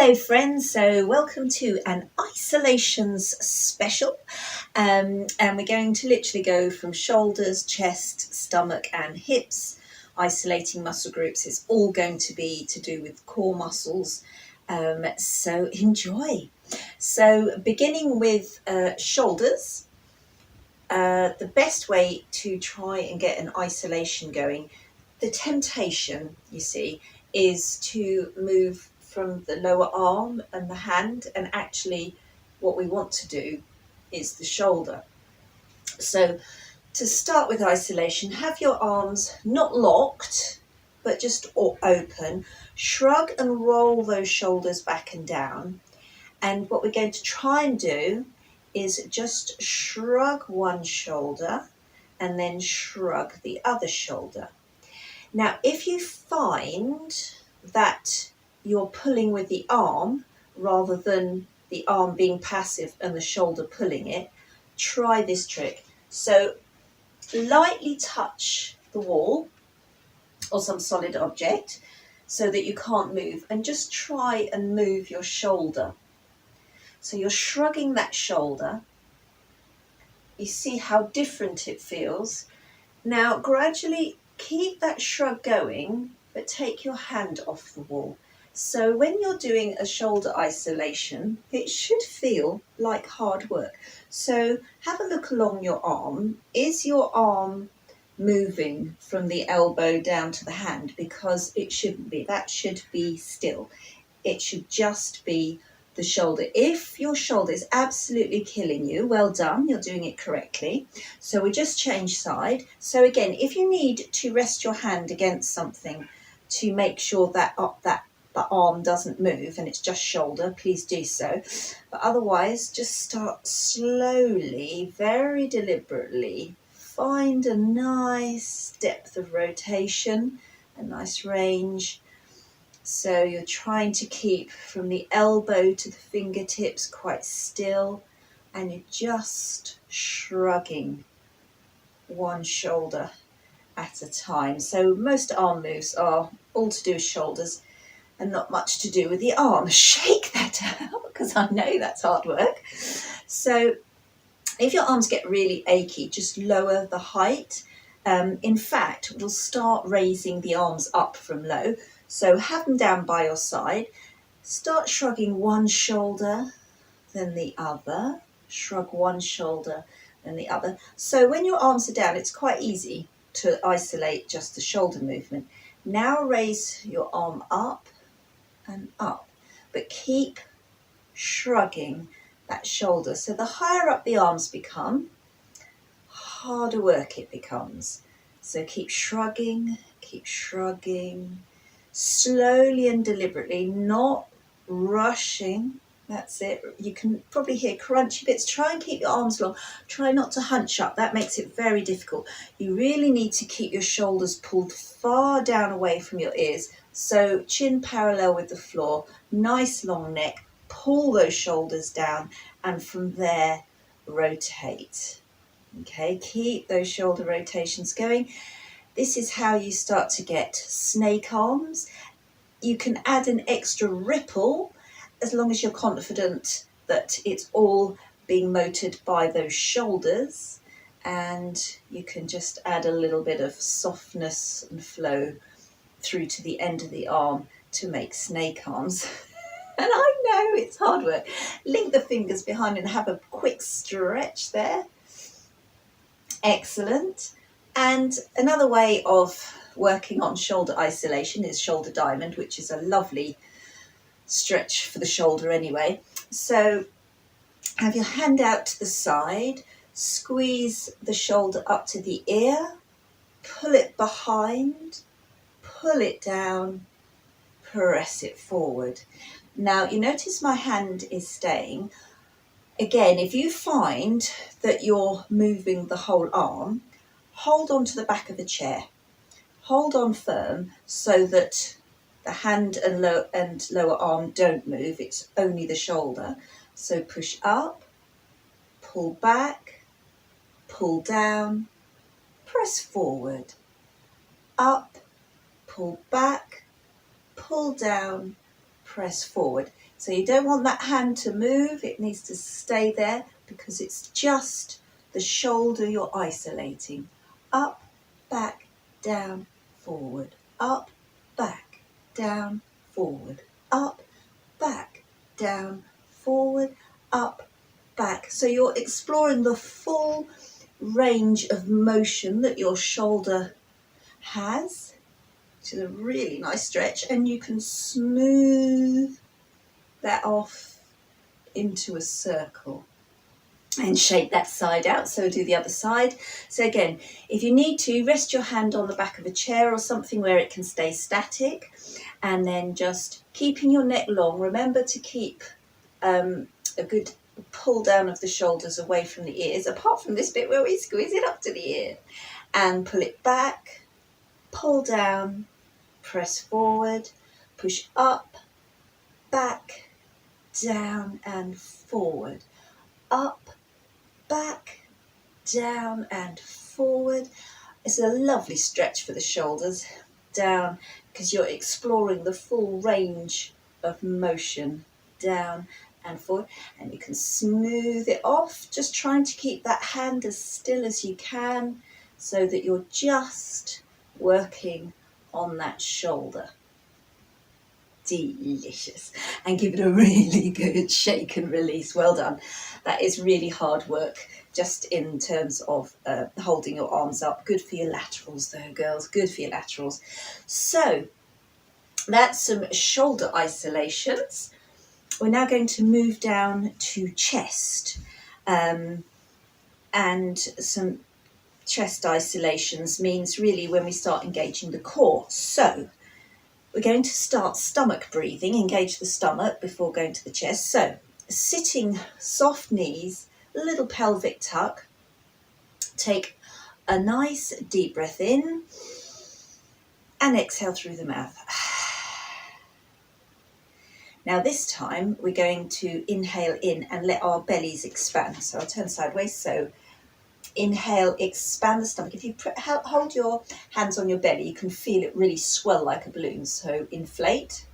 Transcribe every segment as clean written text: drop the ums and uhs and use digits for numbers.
Hello friends, so welcome to an isolations special and we're going to literally go from shoulders, chest, stomach and hips, isolating muscle groups. It's all going to be to do with core muscles, so enjoy. So beginning with shoulders, the best way to try and get an isolation going, the temptation, you see, is to move from the lower arm and the hand, and actually what we want to do is the shoulder. So to start with isolation, have your arms not locked but just open, shrug and roll those shoulders back and down, and what we're going to try and do is just shrug one shoulder and then shrug the other shoulder. Now, if you find that you're pulling with the arm rather than the arm being passive and the shoulder pulling it, try this trick. So lightly touch the wall or some solid object so that you can't move, and just try and move your shoulder. So you're shrugging that shoulder. You see how different it feels. Now gradually keep that shrug going, but take your hand off the wall. So when you're doing a shoulder isolation, it should feel like hard work. So have a look along your arm. Is your arm moving from the elbow down to the hand? Because it shouldn't be. That should be still. It should just be the shoulder. If your shoulder is absolutely killing you, well done, you're doing it correctly. So we just change side. So again, if you need to rest your hand against something to make sure that the arm doesn't move and it's just shoulder, please do so. But otherwise, just start slowly, very deliberately. Find a nice depth of rotation, a nice range. So you're trying to keep from the elbow to the fingertips quite still, and you're just shrugging one shoulder at a time. So most arm moves are all to do with shoulders and not much to do with the arm. Shake that out, because I know that's hard work. So if your arms get really achy, just lower the height. In fact, we'll start raising the arms up from low. So have them down by your side. Start shrugging one shoulder, then the other. Shrug one shoulder, then the other. So when your arms are down, it's quite easy to isolate just the shoulder movement. Now raise your arm up and up, but keep shrugging that shoulder. So the higher up the arms become, harder work it becomes. So keep shrugging, slowly and deliberately, not rushing. That's it. You can probably hear crunchy bits. Try and keep your arms long. Try not to hunch up. That makes it very difficult. You really need to keep your shoulders pulled far down away from your ears. So chin parallel with the floor, nice long neck. Pull those shoulders down, and from there rotate. Okay, keep those shoulder rotations going. This is how you start to get snake arms. You can add an extra ripple as long as you're confident that it's all being motored by those shoulders, and you can just add a little bit of softness and flow through to the end of the arm to make snake arms. And I know it's hard work. Link the fingers behind and have a quick stretch there. Excellent. And another way of working on shoulder isolation is shoulder diamond, which is a lovely stretch for the shoulder anyway. So have your hand out to the side, squeeze the shoulder up to the ear, pull it behind, pull it down, press it forward. Now you notice my hand is staying. Again, if you find that you're moving the whole arm, hold on to the back of the chair. Hold on firm so that the hand and lower arm don't move. It's only the shoulder. So push up, pull back, pull down, press forward. Up, pull back, pull down, press forward. It's So you don't want that hand to move, it needs to stay there because it's just the shoulder you're isolating. Up, back, down, forward, up, back, down, forward, up, back, down, forward, up, back. So you're exploring the full range of motion that your shoulder has, which is a really nice stretch, and you can smooth that off into a circle and shape that side out. So do the other side. So again, if you need to, rest your hand on the back of a chair or something where it can stay static, and then just keeping your neck long. Remember to keep a good pull down of the shoulders away from the ears, apart from this bit where we squeeze it up to the ear, and pull it back, pull down, press forward, push up, back, down and forward, up, back, down and forward. It's a lovely stretch for the shoulders down because you're exploring the full range of motion down and forward, and you can smooth it off, just trying to keep that hand as still as you can so that you're just working on that shoulder. Delicious. And give it a really good shake and release. Well done. That is really hard work just in terms of holding your arms up. Good for your laterals though, girls, good for your laterals. So that's some shoulder isolations. We're now going to move down to chest, and some chest isolations means really when we start engaging the core. So we're going to start stomach breathing, engage the stomach before going to the chest. So sitting, soft knees, a little pelvic tuck. Take a nice deep breath in and exhale through the mouth. Now this time we're going to inhale in and let our bellies expand. So I'll turn sideways. So inhale, expand the stomach. If you hold your hands on your belly, you can feel it really swell like a balloon. So inflate.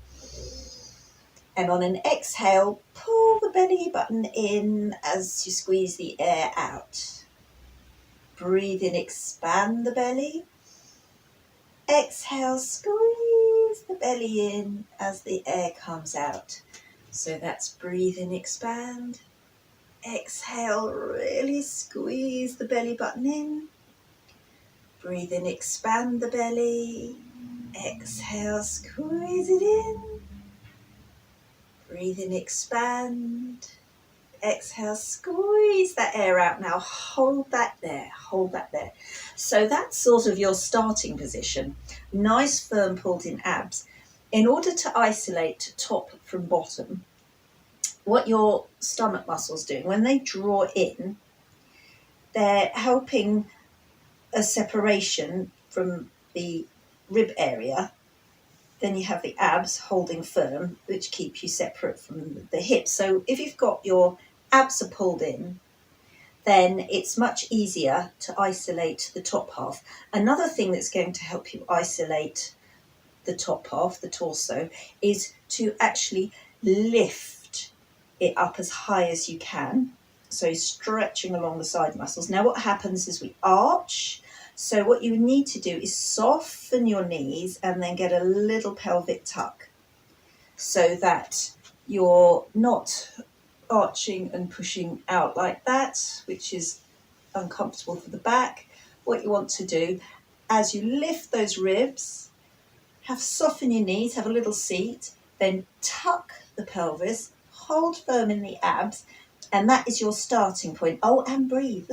And on an exhale, pull the belly button in as you squeeze the air out. Breathe in, expand the belly. Exhale, squeeze the belly in as the air comes out. So that's breathe in, expand. Exhale, really squeeze the belly button in. Breathe in, expand the belly. Exhale, squeeze it in. Breathe in, expand. Exhale, squeeze that air out. Now hold that there, hold that there. So that's sort of your starting position. Nice firm pulled in abs. In order to isolate top from bottom, what your stomach muscles doing, when they draw in, they're helping a separation from the rib area. Then you have the abs holding firm, which keep you separate from the hips. So if you've got your abs are pulled in, then it's much easier to isolate the top half. Another thing that's going to help you isolate the top half, the torso, is to actually lift it up as high as you can. So stretching along the side muscles. Now what happens is we arch. So what you need to do is soften your knees and then get a little pelvic tuck so that you're not arching and pushing out like that, which is uncomfortable for the back. What you want to do as you lift those ribs, soften your knees, have a little seat, then tuck the pelvis, hold firm in the abs, and that is your starting point. Oh, and breathe.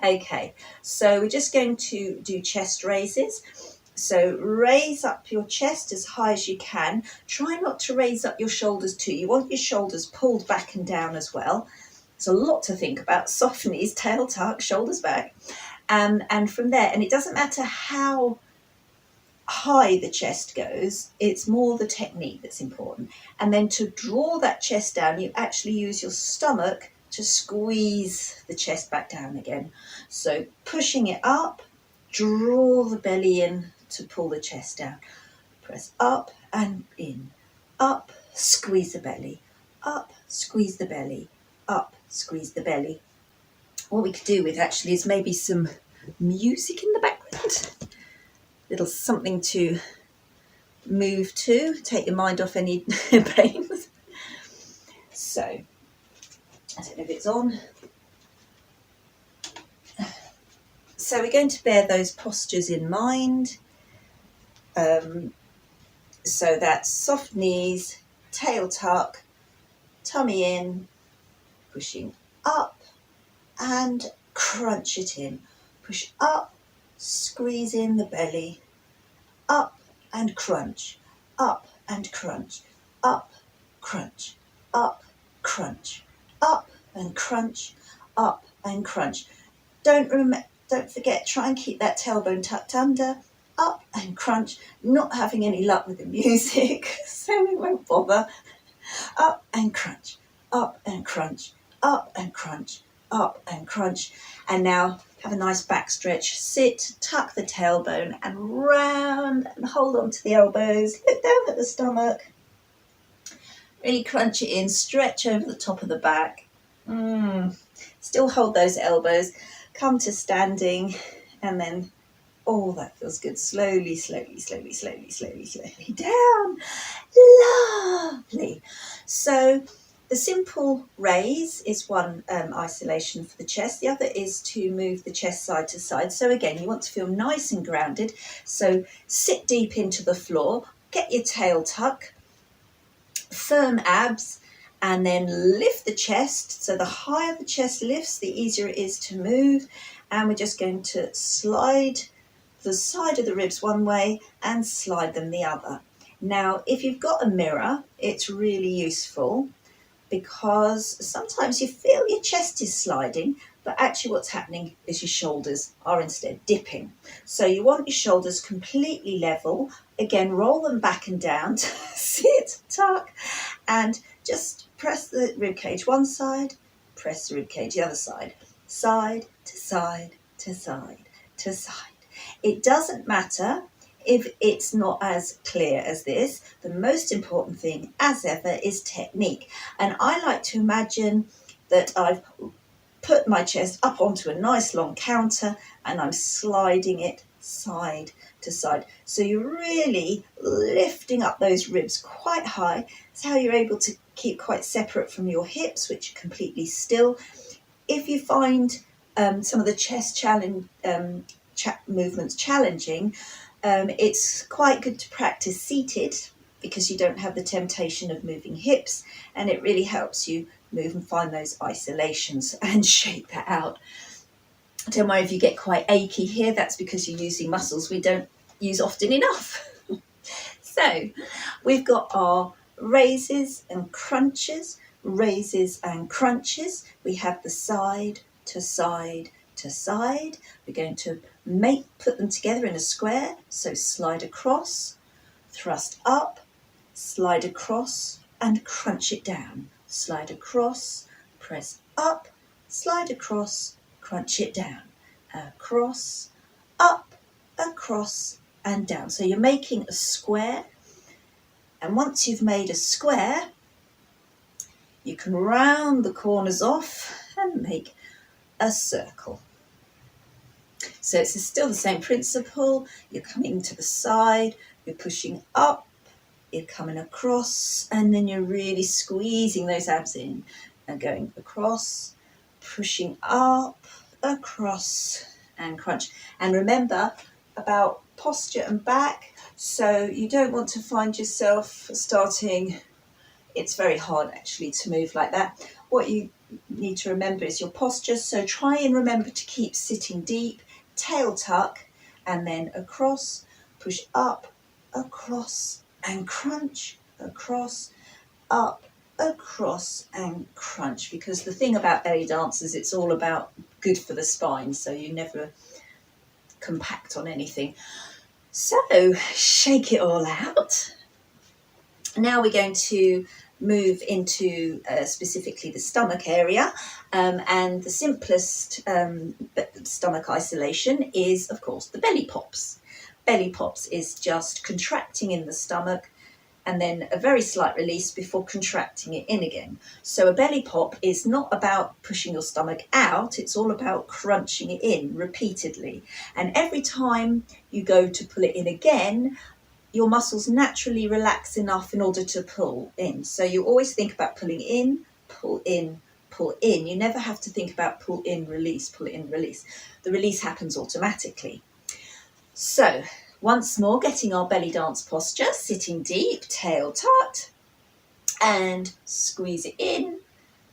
Okay, so we're just going to do chest raises. So raise up your chest as high as you can. Try not to raise up your shoulders too. You want your shoulders pulled back and down as well. There's a lot to think about. Soft knees, tail tuck, shoulders back. And from there, and it doesn't matter how high the chest goes, it's more the technique that's important. And then to draw that chest down, you actually use your stomach to squeeze the chest back down again. So pushing it up, draw the belly in to pull the chest down. Press up and in, up squeeze the belly, up, squeeze the belly, up, squeeze the belly. What we could do with actually is maybe some music in the background, little something to move to, take your mind off any pains. So, I don't know if it's on. So we're going to bear those postures in mind. So that's soft knees, tail tuck, tummy in, pushing up and crunch it in. Push up, squeeze in the belly, up and crunch, up and crunch, up, crunch, up, crunch, up and crunch, up and crunch. Don't forget, try and keep that tailbone tucked under, up and crunch. Not having any luck with the music, so we won't bother. Up and crunch, up and crunch, up and crunch, up and crunch. And now have a nice back stretch. Sit, tuck the tailbone and round and hold on to the elbows. Look down at the stomach. Really crunch it in, stretch over the top of the back. Still hold those elbows. Come to standing and then, oh, that feels good. Slowly, slowly, slowly, slowly, slowly, slowly down. Lovely. So the simple raise is one isolation for the chest. The other is to move the chest side to side. So again, you want to feel nice and grounded. So sit deep into the floor, get your tail tuck, firm abs, and then lift the chest. So the higher the chest lifts, the easier it is to move. And we're just going to slide the side of the ribs one way and slide them the other. Now, if you've got a mirror, it's really useful because sometimes you feel your chest is sliding, but actually what's happening is your shoulders are instead dipping. So you want your shoulders completely level. Again, roll them back and down, sit, tuck, and just press the ribcage one side, press the ribcage the other side, side to side to side to side. It doesn't matter if it's not as clear as this. The most important thing, as ever, is technique. And I like to imagine that I've put my chest up onto a nice long counter and I'm sliding it side to side. So you're really lifting up those ribs quite high. It's how you're able to keep quite separate from your hips, which are completely still. If you find some of the chest movements challenging, it's quite good to practice seated because you don't have the temptation of moving hips, and it really helps you move and find those isolations and shake that out. Don't worry if you get quite achy here, that's because you're using muscles we don't use often enough. So we've got our raises and crunches, raises and crunches. We have the side to side to side. We're going to put them together in a square. So slide across, thrust up, slide across and crunch it down. Slide across, press up, slide across, crunch it down. Across, up, across and down. So you're making a square. And once you've made a square, you can round the corners off and make a circle. So it's still the same principle. You're coming to the side, you're pushing up, you're coming across, and then you're really squeezing those abs in and going across, pushing up, across, and crunch. And remember about posture and back. So you don't want to find yourself starting, it's very hard actually to move like that. What you need to remember is your posture. So try and remember to keep sitting deep, tail tuck, and then across, push up, across, and crunch, across, up, across, and crunch. Because the thing about belly dance is it's all about good for the spine, so you never compact on anything. So shake it all out. Now we're going to move into specifically the stomach area, and the simplest stomach isolation is, of course, the belly pops. Belly pops is just contracting in the stomach and then a very slight release before contracting it in again. So a belly pop is not about pushing your stomach out, it's all about crunching it in repeatedly. And every time you go to pull it in again, your muscles naturally relax enough in order to pull in. So you always think about pulling in, pull in, pull in. You never have to think about pull in, release, pull in, release. The release happens automatically. So once more, getting our belly dance posture, sitting deep, tail tucked, and squeeze it in,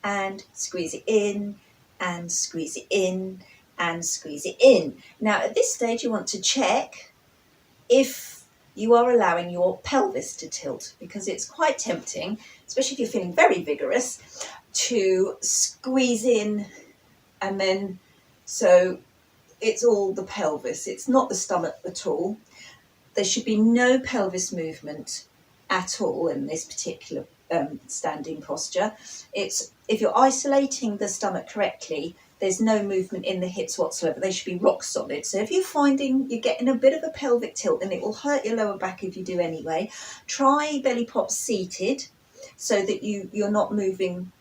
and squeeze it in, and squeeze it in, and squeeze it in. Now at this stage you want to check if you are allowing your pelvis to tilt, because it's quite tempting, especially if you're feeling very vigorous, to squeeze in and then, so it's all the pelvis, it's not the stomach at all. There should be no pelvis movement at all in this particular standing posture. It's, if you're isolating the stomach correctly, there's no movement in the hips whatsoever. They should be rock solid. So if you're finding you're getting a bit of a pelvic tilt, and it will hurt your lower back if you do anyway, try belly pop seated so that you're not moving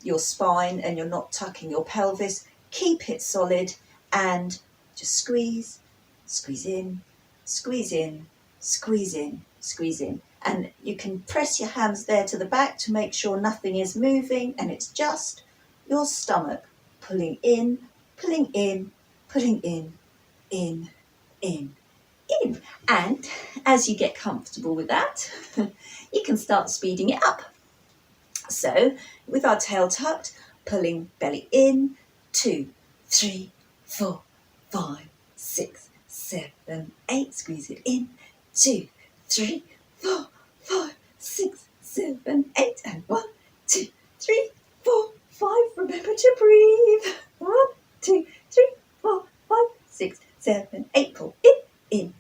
your spine and you're not tucking your pelvis. Keep it solid and just squeeze, squeeze in, squeeze in, squeeze in, squeeze in. And you can press your hands there to the back to make sure nothing is moving, and it's just your stomach pulling in, pulling in, pulling in, in, in, in. And as you get comfortable with that, you can start speeding it up. So with our tail tucked, pulling belly in, 2, 3, 4, 5, 6, 7, 8, squeeze it in, 2, 3, 4, 5, 6, 7, 8, and 1, 2, 3, 4, 5. Remember to breathe. 1, 2, 3, 4, 5, 6, 7, 8. Pull in,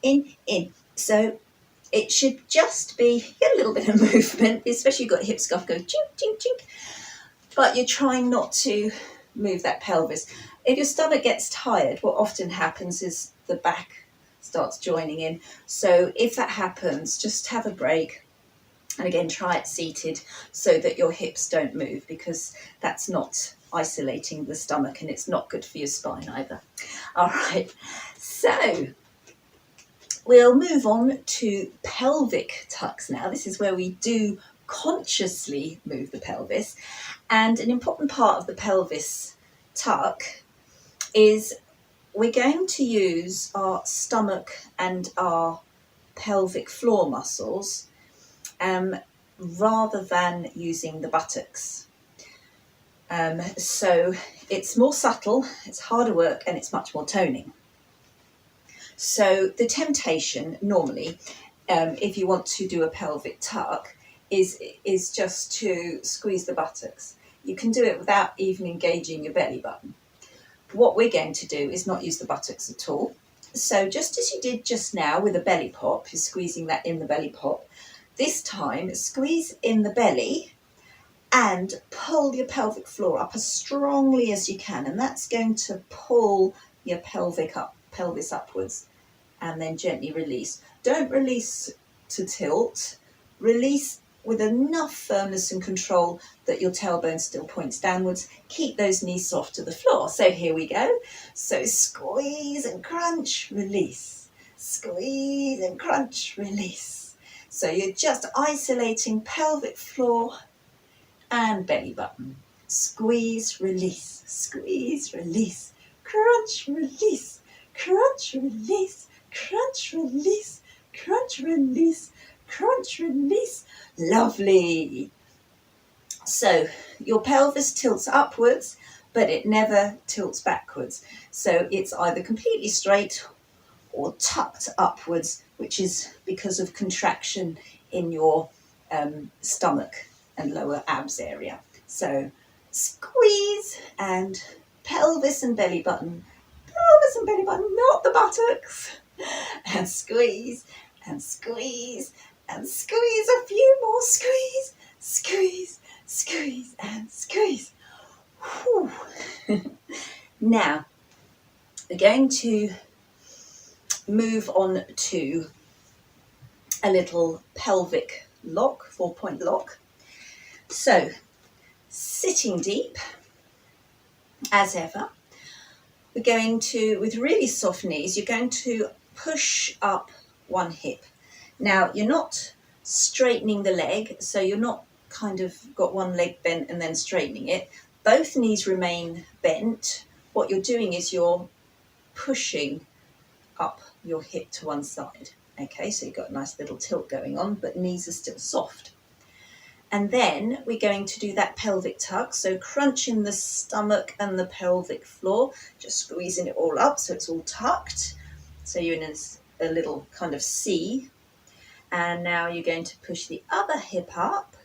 in. So it should just be a little bit of movement, especially if you've got hip scuff, go chink, chink, chink. But you're trying not to move that pelvis. If your stomach gets tired, what often happens is the back starts joining in. So if that happens, just have a break. And again, try it seated so that your hips don't move, because that's not isolating the stomach and it's not good for your spine either. All right, so we'll move on to pelvic tucks now. This is where we do consciously move the pelvis. And an important part of the pelvis tuck is we're going to use our stomach and our pelvic floor muscles rather than using the buttocks. So it's more subtle, it's harder work, and it's much more toning. So the temptation normally, if you want to do a pelvic tuck, is just to squeeze the buttocks. You can do it without even engaging your belly button. What we're going to do is not use the buttocks at all. So just as you did just now with a belly pop, you're squeezing that in the belly pop. This time, squeeze in the belly and pull your pelvic floor up as strongly as you can. And that's going to pull your pelvis upwards, and then gently release. Don't release to tilt. Release with enough firmness and control that your tailbone still points downwards. Keep those knees soft to the floor. So here we go. So squeeze and crunch, release. Squeeze and crunch, release. So you're just isolating pelvic floor and belly button. Squeeze, release, squeeze, release, crunch, release, crunch, release, crunch, release, crunch, release, crunch, release. Lovely. So your pelvis tilts upwards, but it never tilts backwards. So it's either completely straight or tucked upwards, which is because of contraction in your stomach and lower abs area. So squeeze and pelvis and belly button, not the buttocks. And squeeze and squeeze and squeeze, a few more, squeeze, squeeze, squeeze and squeeze. Now we're going to move on to a little pelvic lock, 4-point lock. So sitting deep as ever, we're going to, with really soft knees, you're going to push up one hip. Now you're not straightening the leg, so you're not kind of got one leg bent and then straightening it. Both knees remain bent. What you're doing is you're pushing up your hip to one side. Okay, so you've got a nice little tilt going on, but knees are still soft. And then we're going to do that pelvic tuck. So crunching the stomach and the pelvic floor, just squeezing it all up so it's all tucked. So you're in a little kind of C. And now you're going to push the other hip up.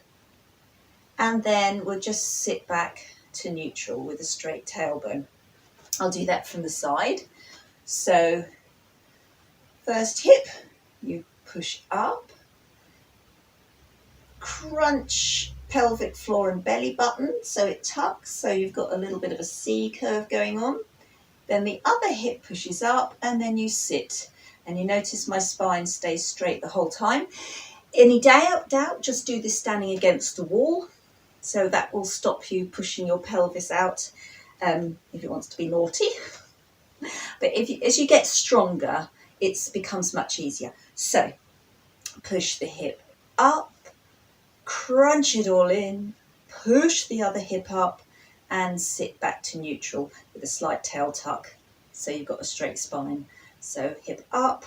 And then we'll just sit back to neutral with a straight tailbone. I'll do that from the side. So first hip, you push up, crunch pelvic floor and belly button so it tucks, so you've got a little bit of a C curve going on. Then the other hip pushes up and then you sit. And you notice my spine stays straight the whole time. Any doubt, just do this standing against the wall. So that will stop you pushing your pelvis out if it wants to be naughty. But as you get stronger, it becomes much easier. So push the hip up, crunch it all in, push the other hip up and sit back to neutral with a slight tail tuck. So you've got a straight spine. So hip up,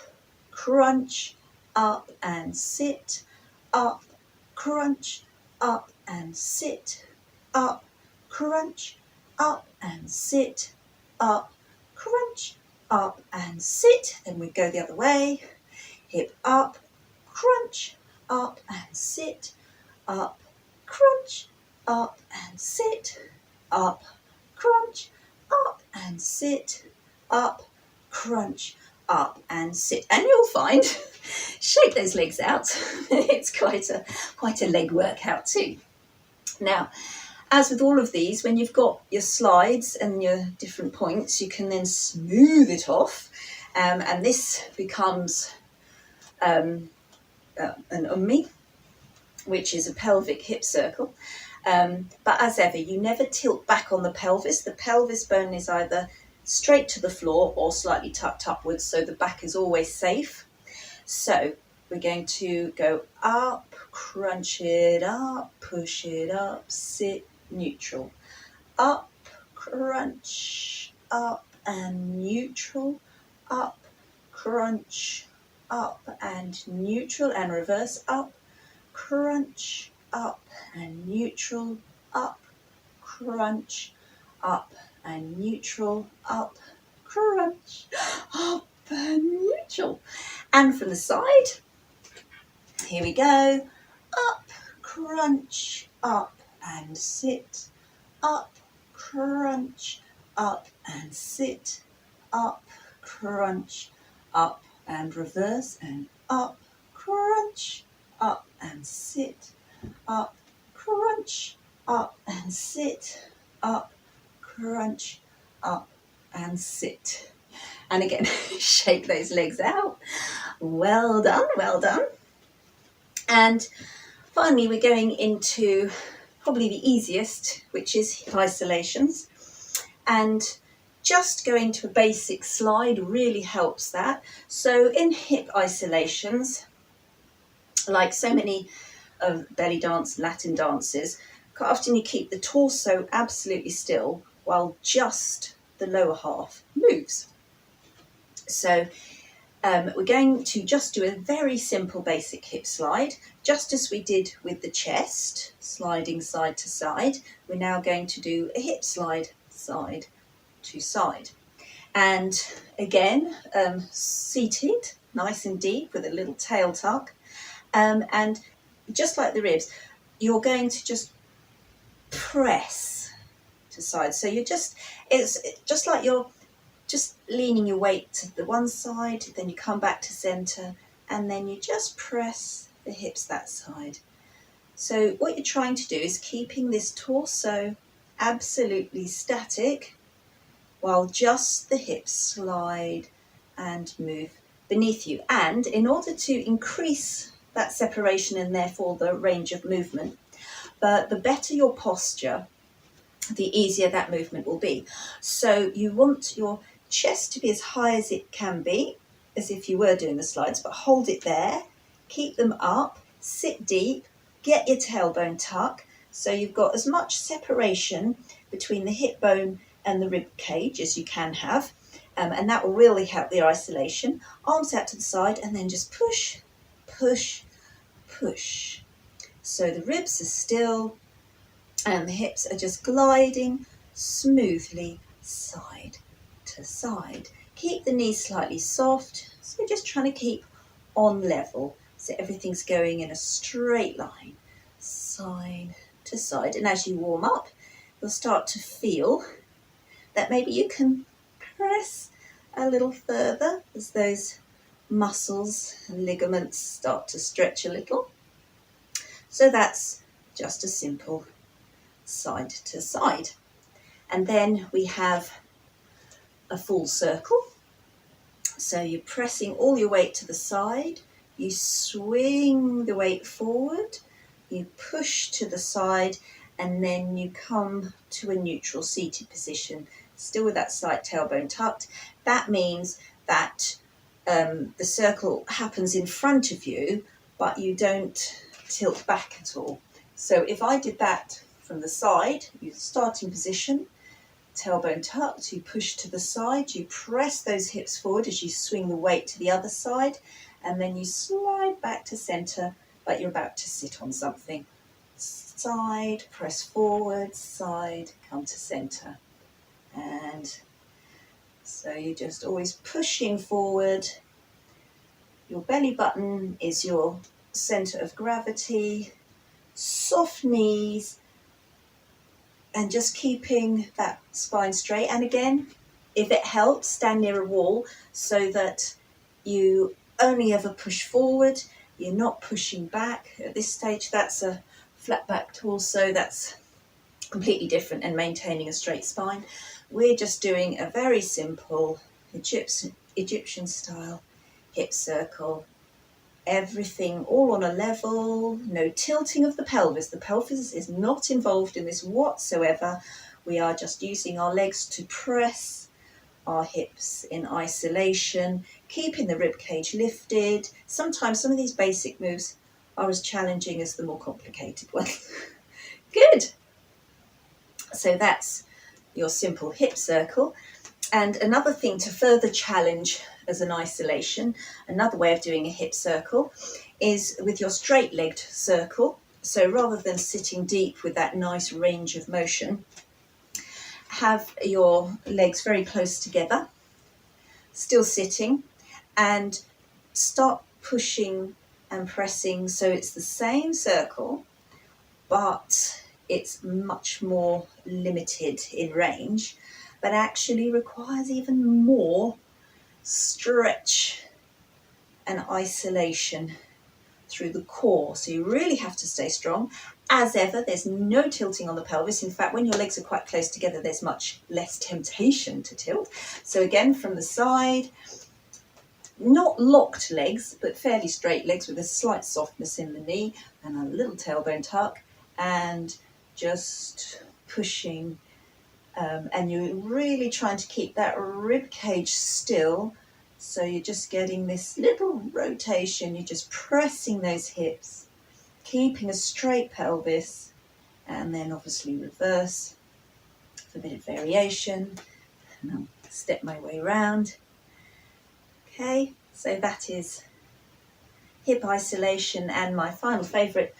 crunch, up and sit, up, crunch, up and sit, up, crunch, up and sit, up, crunch, up and sit. Then we go the other way. Hip up, crunch, up and sit, up, crunch, up and sit, up, crunch, up and sit, up, crunch, up and sit. And you'll find, shake those legs out. It's quite a leg workout too. Now, as with all of these, when you've got your slides and your different points, you can then smooth it off. And this becomes an ummi, which is a pelvic hip circle. But as ever, you never tilt back on the pelvis. The pelvis bone is either straight to the floor or slightly tucked upwards, so the back is always safe. So we're going to go up, crunch it up, push it up, sit, neutral. Up, crunch, up and neutral. Up, crunch, up and neutral, and reverse. Up, crunch, up and neutral. Up, crunch, up and neutral. Up, crunch, up and neutral. And from the side, here we go. Up, crunch, up and sit. Up, crunch, up and sit. Up, crunch, up and reverse, and up, crunch, up and sit. Up, crunch, up and sit. Up, crunch, up and sit. And again, shake those legs out. Well done, well done. And finally, we're going into probably the easiest, which is hip isolations. And just going to a basic slide really helps that. So in hip isolations, like so many of belly dance, Latin dances, quite often you keep the torso absolutely still while just the lower half moves. So we're going to just do a very simple basic hip slide, just as we did with the chest, sliding side to side. We're now going to do a hip slide, side to side. And again, seated, nice and deep with a little tail tuck. And just like the ribs, you're going to just press to side. So it's just like you're just leaning your weight to the one side, then you come back to center, and then you just press the hips that side. So what you're trying to do is keeping this torso absolutely static while just the hips slide and move beneath you. And in order to increase that separation and therefore the range of movement. But the better your posture, the easier that movement will be. So you want your chest to be as high as it can be, as if you were doing the slides, but hold it there, keep them up, sit deep, get your tailbone tuck, so you've got as much separation between the hip bone and the rib cage as you can have, and that will really help the isolation. Arms out to the side and then just push, push, push. So the ribs are still and the hips are just gliding smoothly side to side. Keep the knees slightly soft, so you're just trying to keep on level, so everything's going in a straight line, side to side. And as you warm up, you'll start to feel that maybe you can press a little further as those muscles and ligaments start to stretch a little. So that's just a simple side to side. And then we have a full circle. So you're pressing all your weight to the side, you swing the weight forward, you push to the side, and then you come to a neutral seated position, still with that slight tailbone tucked. That means that the circle happens in front of you, but you don't tilt back at all. So if I did that from the side, your starting position, tailbone tucked, you push to the side, you press those hips forward as you swing the weight to the other side, and then you slide back to centre like you're about to sit on something. Side, press forward, side, come to centre. And so you're just always pushing forward. Your belly button is your centre of gravity, soft knees, and just keeping that spine straight. And again, if it helps, stand near a wall so that you only ever push forward, you're not pushing back. At this stage, that's a flat back torso, that's completely different, and maintaining a straight spine. We're just doing a very simple Egyptian style hip circle. Everything all on a level, no tilting of the pelvis. The pelvis is not involved in this whatsoever. We are just using our legs to press our hips in isolation, keeping the rib cage lifted. Sometimes some of these basic moves are as challenging as the more complicated ones. Good. So that's your simple hip circle. And another thing to further challenge as an isolation, another way of doing a hip circle, is with your straight-legged circle. So rather than sitting deep with that nice range of motion, have your legs very close together, still sitting, and start pushing and pressing. So it's the same circle, but it's much more limited in range, but actually requires even more stretch and isolation through the core. So you really have to stay strong. As ever, there's no tilting on the pelvis. In fact, when your legs are quite close together, there's much less temptation to tilt. So again, from the side, not locked legs, but fairly straight legs with a slight softness in the knee and a little tailbone tuck, and just pushing. And you're really trying to keep that rib cage still. So you're just getting this little rotation. You're just pressing those hips, keeping a straight pelvis, and then obviously reverse for a bit of variation. And I'll step my way around. Okay, so that is hip isolation, and my final favourite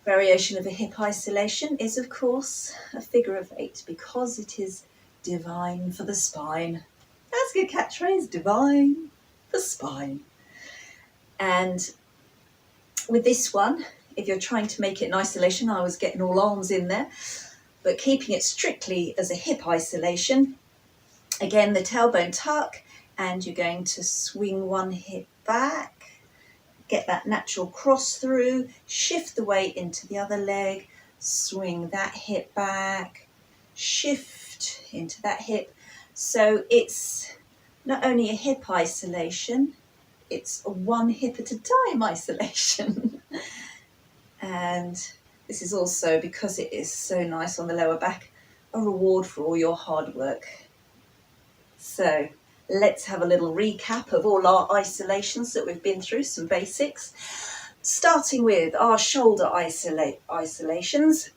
variation of a hip isolation is, of course, a figure of 8, because it is divine for the spine. That's a good catchphrase, divine for spine. And with this one, if you're trying to make it in isolation, I was getting all arms in there, but keeping it strictly as a hip isolation, again, the tailbone tuck, and you're going to swing one hip back, get that natural cross through, shift the weight into the other leg, swing that hip back, shift into that hip. So it's not only a hip isolation, it's a one hip at a time isolation. And this is also, because it is so nice on the lower back, a reward for all your hard work. So let's have a little recap of all our isolations that we've been through, some basics. Starting with our shoulder isolations.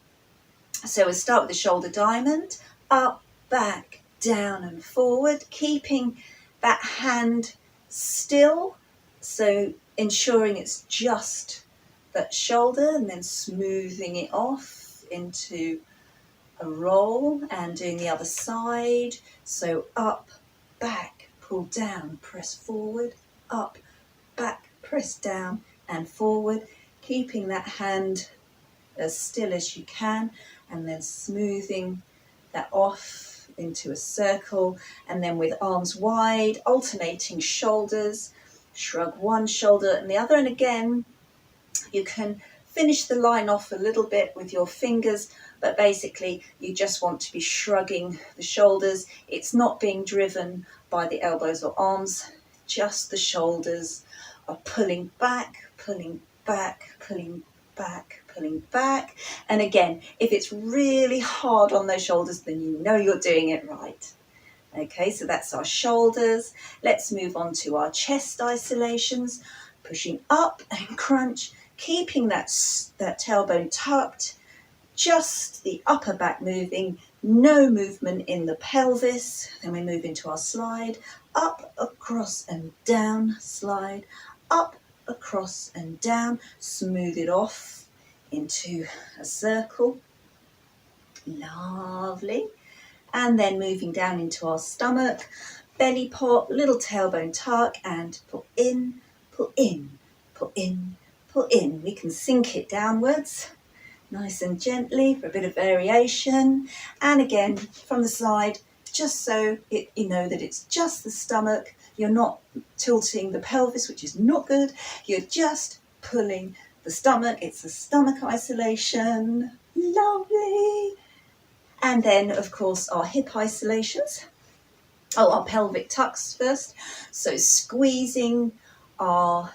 So we'll start with the shoulder diamond, up, back, down and forward, keeping that hand still, so ensuring it's just that shoulder, and then smoothing it off into a roll and doing the other side. So up, back, pull down, press forward, up, back, press down and forward, keeping that hand as still as you can, and then smoothing that off into a circle, and then with arms wide, alternating shoulders, shrug one shoulder and the other. And again, you can finish the line off a little bit with your fingers, but basically you just want to be shrugging the shoulders. It's not being driven by the elbows or arms, just the shoulders are pulling back, pulling back, pulling back, pulling back. And again, if it's really hard on those shoulders, then you know you're doing it right. Okay, so that's our shoulders. Let's move on to our chest isolations. Pushing up and crunch, keeping that tailbone tucked, just the upper back moving, no movement in the pelvis. Then we move into our slide, up, across and down, slide, up, across and down, smooth it off into a circle. Lovely. And then moving down into our stomach, belly pop, little tailbone tuck, and pull in, pull in, pull in, pull in. We can sink it downwards, nice and gently for a bit of variation. And again, from the side, just so you know that it's just the stomach. You're not tilting the pelvis, which is not good. You're just pulling the stomach. It's a stomach isolation. Lovely. And then, of course, our hip isolations. Oh, our pelvic tucks first. So squeezing our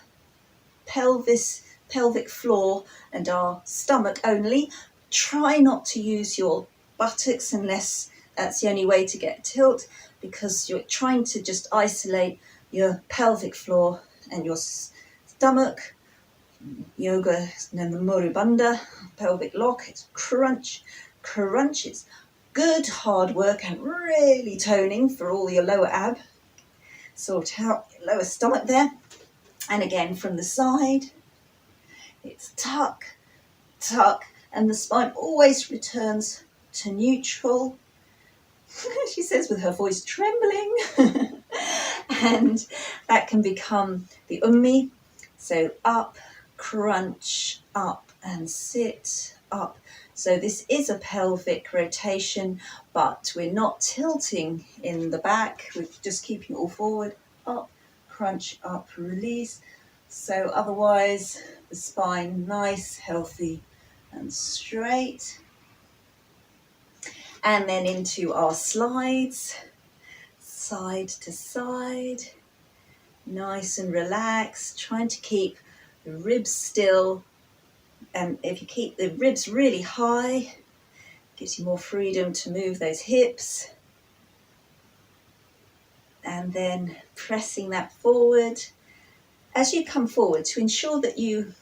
pelvic floor and our stomach only. Try not to use your buttocks unless that's the only way to get tilt, because you're trying to just isolate your pelvic floor and your stomach. Yoga Namuru Bandha, pelvic lock, it's crunch, it's good hard work and really toning for all your lower ab. Sort out your lower stomach there. And again from the side, it's tuck, tuck, and the spine always returns to neutral. She says with her voice trembling. And that can become the ummi. So up, crunch, up and sit, up. So this is a pelvic rotation, but we're not tilting in the back. We're just keeping it all forward, up, crunch, up, release. So otherwise, the spine nice, healthy and straight. And then into our slides, side to side, nice and relaxed, trying to keep the ribs still. And if you keep the ribs really high, gives you more freedom to move those hips. And then pressing that forward. As you come forward, to ensure that you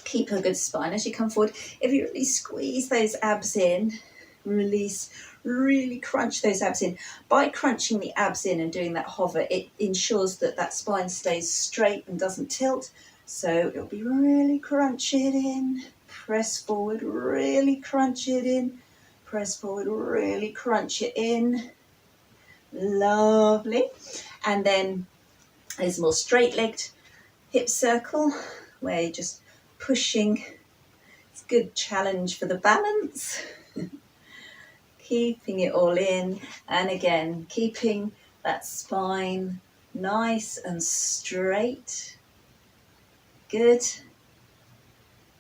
keep a good spine, as you come forward, if you really squeeze those abs in, release, really crunch those abs in. By crunching the abs in and doing that hover, it ensures that that spine stays straight and doesn't tilt. So it'll be really crunch it in, press forward, really crunch it in, press forward, really crunch it in. Lovely. And then there's more straight-legged hip circle where you're just pushing. It's a good challenge for the balance. Keeping it all in, and again keeping that spine nice and straight. Good.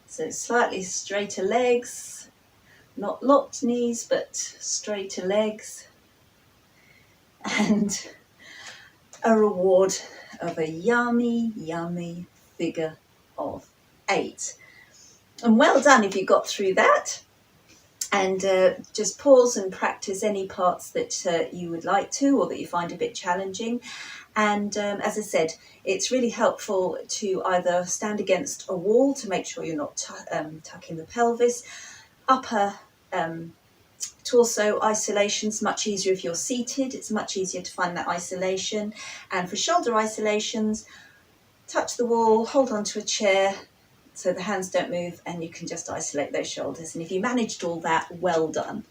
So slightly straighter legs, not locked knees but straighter legs, and a reward of a yummy figure of 8. And well done if you got through that. And just pause and practice any parts that you would like to, or that you find a bit challenging. And as I said, it's really helpful to either stand against a wall to make sure you're not tucking the pelvis. Upper torso isolation's much easier if you're seated. It's much easier to find that isolation. And for shoulder isolations, touch the wall, hold onto a chair so the hands don't move, and you can just isolate those shoulders. And if you managed all that, well done.